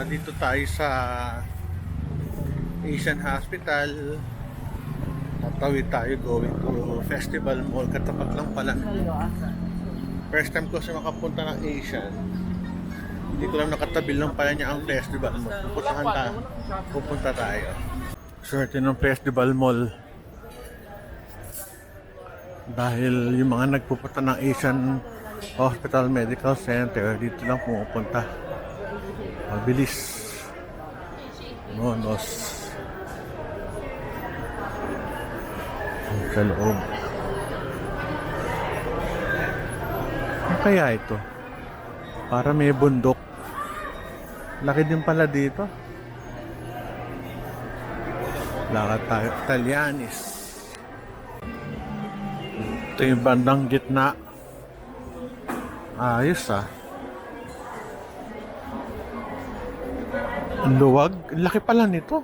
Dito tayo sa Asian Hospital. Tatawid tayo going to Festival Mall. Katapat lang pala. First time ko siya makapunta ng Asian. Hindi ko lang nakatabi lang pala niya ang Festival Mall. Pupunta tayo. Swerte ng Festival Mall. Dahil yung mga nagpupunta ng Asian Hospital Medical Center, dito lang pumupunta. Mabilis. Monos. Sa loob. Ano kaya ito? Para may bundok. Laki din pala dito. Lakad tayo. Italianis. Ito yung bandang gitna. Ayos ah. Ang luwag. Laki pala nito.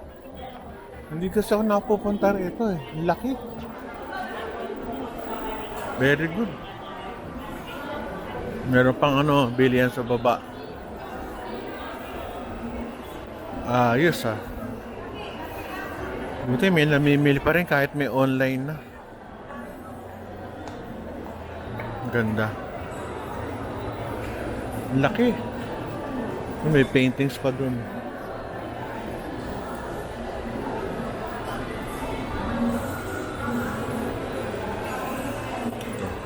Hindi kasi ako napupunta rito eh. Laki. Very good. Meron pang bilihan sa baba. Ayos ah. Buti may namimili pa rin kahit may online na. Ganda. Laki. May paintings pa dun.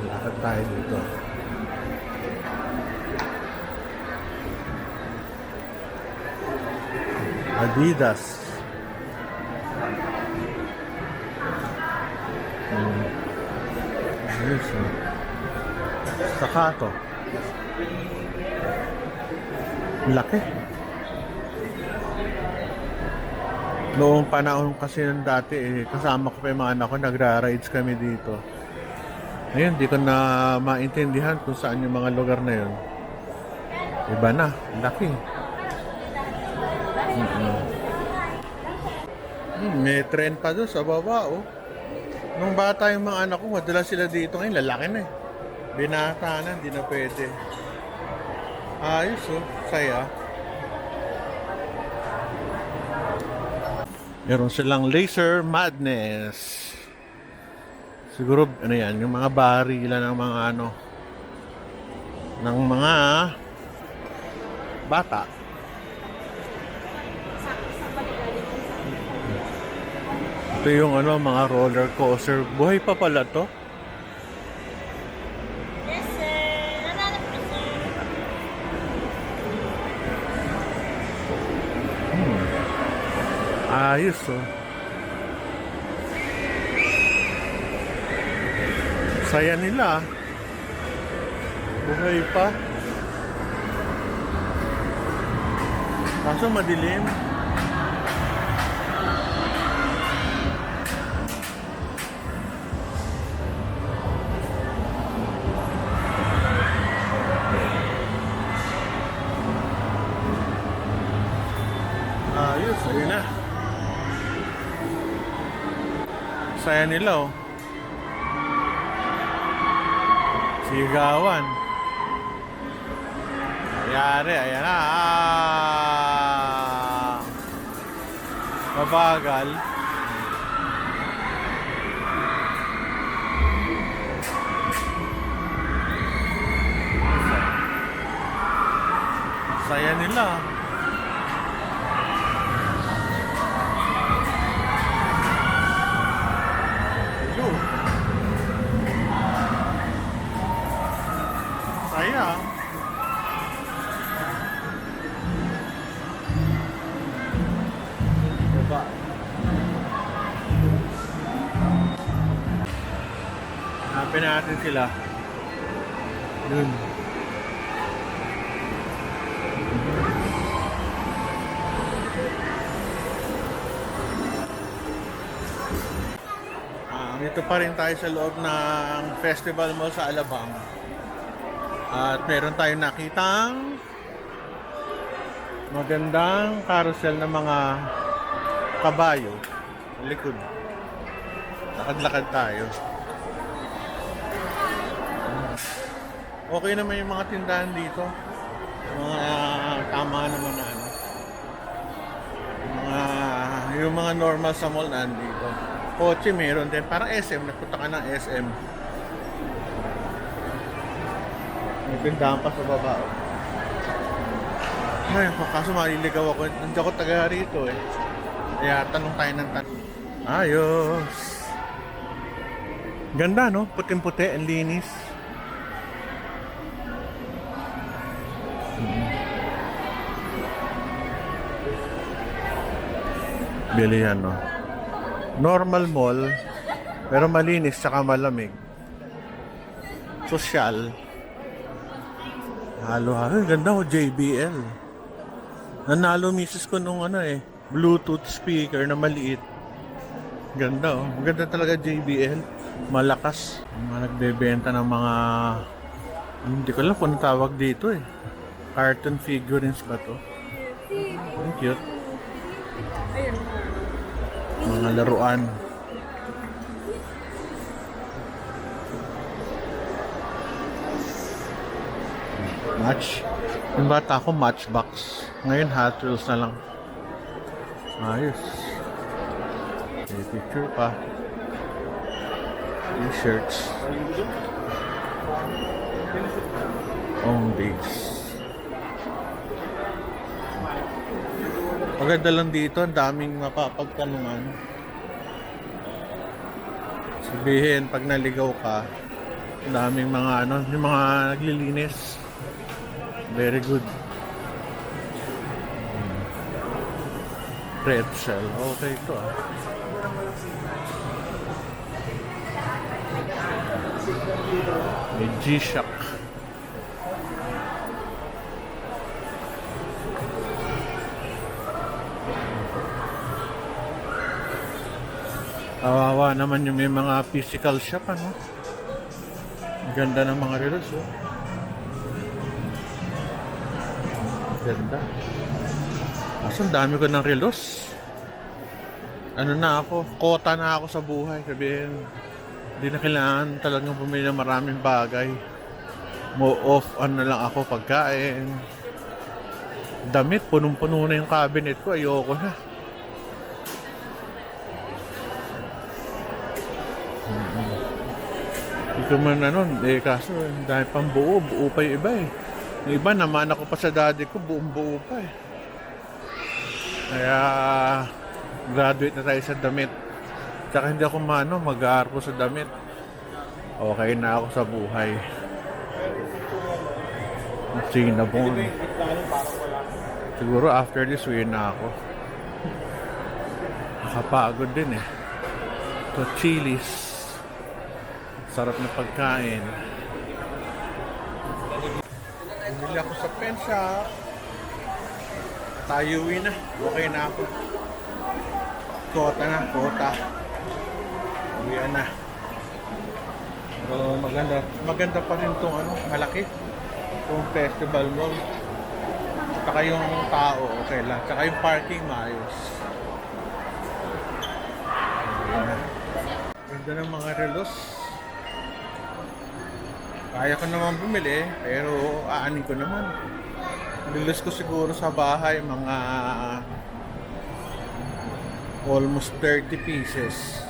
Lakad tayo dito. Adidas. Ayos ah. Staccato. Laki. Noong panahon kasi ng dati kasama ko pa yung mga anak ko, nagra-rides kami dito. Ayun, di ko na maintindihan kung saan yung mga lugar na yun. Iba na, laki. May trend pa doon sa baba, oh. Nung bata yung mga anak ko, madalas sila dito. Ngayon, lalaki na eh. Binata na, hindi na pwede. Ayos, oh. Saya. Meron silang Laser Madness. Siguro, yan, yung mga barilan ng mga ng mga bata. Ito yung mga roller coaster. Buhay pa pala to. Yes, sir. Nananap ka, sir. Ayos, oh. Saya nila. Buhay pa. Kaso madilim. Ayos, ayun na. Saya nila, oh. Sigawan. Ayari, ayan na. Mabagal. Saya nila. Saya. Baba. Hanapin natin sila. Yun. Dito pa rin tayo sa loob ng Festival Mall sa Alabang. At meron tayong nakitang magandang carousel ng mga kabayo sa likod. Lakad-lakad tayo. Okay naman yung mga tindahan dito. Mga tama naman na Yung mga normal sa mall nandito. Kotse meron din. Parang SM. Nagpunta ka ng SM. May tindahan pa sa baba. Ay, kaso maliligaw ako. Nandiyan ko taga rito eh. Kaya tanong tayo ng tanong. Ayos. Ganda no? Puting-puti. Ang linis. Bili yan, no? Normal mall, pero malinis tsaka malamig. Social. Halo-halo. Ganda ko, JBL. Nanalo misis ko nung Bluetooth speaker na maliit. Ganda, oh. Ganda talaga JBL. Malakas. Mga nagbebenta ng mga... Hindi ko alam kung anong tawag dito eh. Cartoon figurines ba to? Ang cute. Mga laruan. Match. Yung bata ako, Matchbox. Ngayon, Hot Wheels na lang. Ayos. May picture pa. T-shirts. Home base. Maganda lang dito, ang daming mapapagtanungan. Sabihin, pag naligaw ka, ang daming mga yung mga naglilinis. Very good. Pretzel. Okay ito ah. May G-Shock. Kawawa naman yung may mga physical shop, ano? Ang ganda ng mga relos, oh. Ganda. Kaso ang dami ko ng relos. Ano na ako, kota na ako sa buhay. Sabihin, hindi na kailangan talagang bumili ng maraming bagay. Mo off, na lang ako, pagkain. Damit, punong-puno na yung cabinet ko, ayoko na. Ito man kaso dahil pang buo pa yung iba eh. Yung iba naman ako pa sa daddy ko, buong buo pa eh. Kaya graduate na tayo sa damit. Tsaka hindi ako mag-aarko sa damit. Okay na ako sa buhay. Sinabon. Siguro after this uwi na ako. Nakapagod din eh. To Chili's. Sarap na pagkain. Bumili ako sa pen shop. Tayo uwi na. Okay na ako. Kota na, kota. Uwian na. Pero maganda pa rin itong malaki. Itong festival mall. Saka yung tao, okay lang. Saka yung parking, maayos. Uwian na. Ganda ng mga relos. Kaya ko naman bumili, pero aanin ko naman. Relos ko siguro sa bahay, mga almost 30 pieces.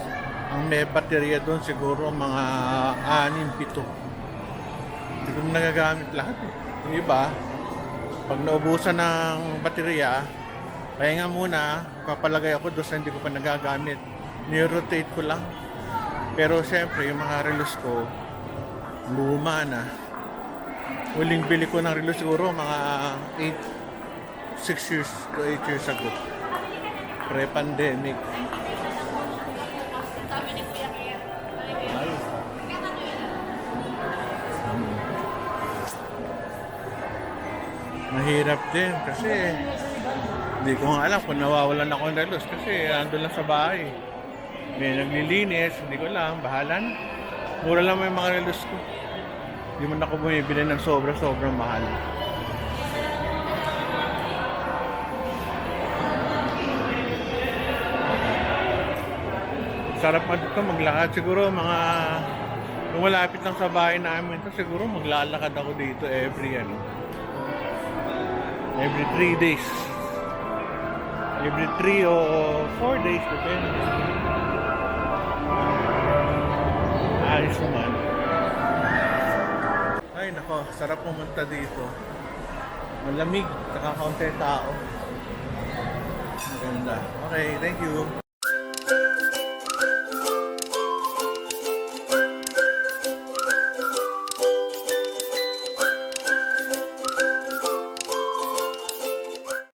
Ang may baterya doon siguro mga 6-7. Hindi ko nagagamit lahat eh. Yung iba, pag naubusan ng baterya, kaya nga muna, papalagay ako doon sa hindi ko pa nagagamit. Ni-rotate ko lang. Pero siyempre, yung mga relos ko, luma na. Huling bili ko ng relo siguro mga 6 years to 8 years ago. Pre-pandemic. Mahirap din kasi hindi ko nga alam kung nawawalan ako ng relos kasi ando lang sa bahay. May naglilinis, hindi ko alam, bahalan. Mura lang yung mga relos ko. Hindi man ako bumibili ng sobrang mahal. Sarap pa dito maglakad. Siguro mga kung malapit lang sa bahay namin ito, siguro maglalakad ako dito every 3 days. Every 3 o 4 days, depende. Ayos naman. Ay nako, sarap pumunta dito. Malamig, saka kaunti tao. Maganda. Okay, thank you.